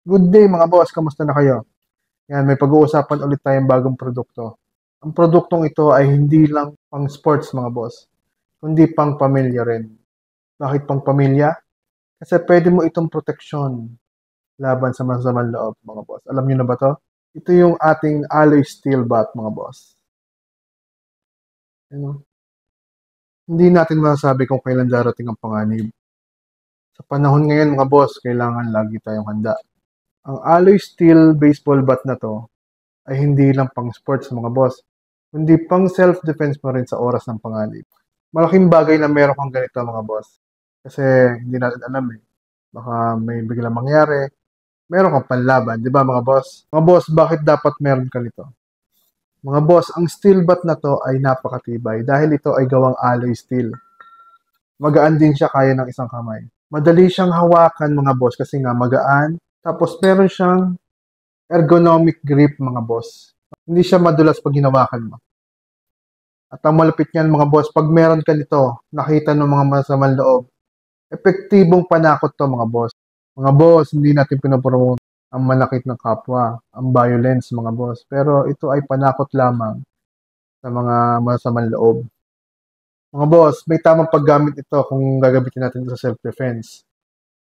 Good day mga boss, kamusta na kayo? Yan, may pag-uusapan ulit tayong bagong produkto. Ang produktong ito ay hindi lang pang sports mga boss, kundi pang pamilya rin. Bakit pang pamilya? Kasi pwede mo itong proteksyon laban sa masamang loob mga boss. Alam niyo na ba to? Ito yung ating alloy steel bat mga boss. Ano? Hindi natin masasabi kung kailan darating ang panganib. Sa panahon ngayon mga boss, kailangan lagi tayong handa. Ang alloy steel baseball bat na to ay hindi lang pang sports mga boss, kundi pang self-defense mo rin sa oras ng panganib. Malaking bagay na meron kang ganito mga boss. Kasi hindi natin alam eh. Baka may biglang mangyari. Meron kang panlaban, di ba mga boss? Mga boss, bakit dapat meron ka nito? Mga boss, ang steel bat na to ay napakatibay dahil ito ay gawang alloy steel. Magaan din siya kaya ng isang kamay. Madali siyang hawakan mga boss kasi nga magaan. Tapos meron siyang ergonomic grip mga boss. Hindi siya madulas pag hinawakan mo. At ang malupit niyan mga boss, pag meron ka nito, nakita ng mga masamang loob, epektibong panakot to mga boss. Mga boss, hindi natin pinopromote ang manakit ng kapwa, ang violence mga boss. Pero ito ay panakot lamang sa mga masamang loob. Mga boss, may tamang paggamit ito kung gagamitin natin ito sa self-defense.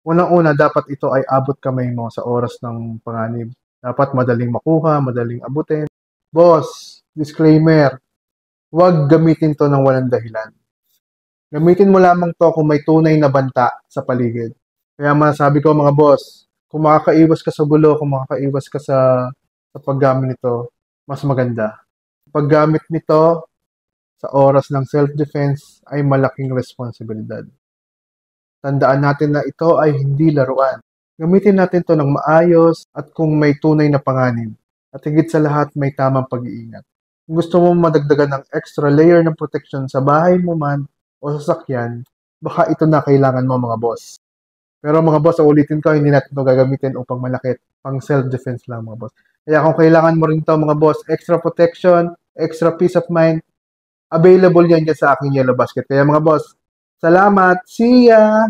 Unang-una, dapat ito ay abot kamay mo sa oras ng panganib. Dapat madaling makuha, madaling abutin. Boss, disclaimer, huwag gamitin to ng walang dahilan. Gamitin mo lamang to kung may tunay na banta sa paligid. Kaya masasabi ko mga boss, kung makakaiwas ka sa gulo, kung makakaiwas ka sa paggamit nito, mas maganda. Paggamit nito sa oras ng self-defense ay malaking responsibilidad. Tandaan natin na ito ay hindi laruan. Gamitin natin to ng maayos at kung may tunay na panganib. At higit sa lahat, may tamang pag-iingat. Kung gusto mo madagdagan ng extra layer ng protection sa bahay mo man o sa sakyan, baka ito na kailangan mo mga boss. Pero mga boss, ulitin ko, hindi natin ito gagamitin upang malakit. Pang self-defense lang mga boss. Kaya kung kailangan mo rin ito mga boss, extra protection, extra peace of mind, available yan dyan sa aking Yellow Basket. Kaya mga boss, salamat! See ya!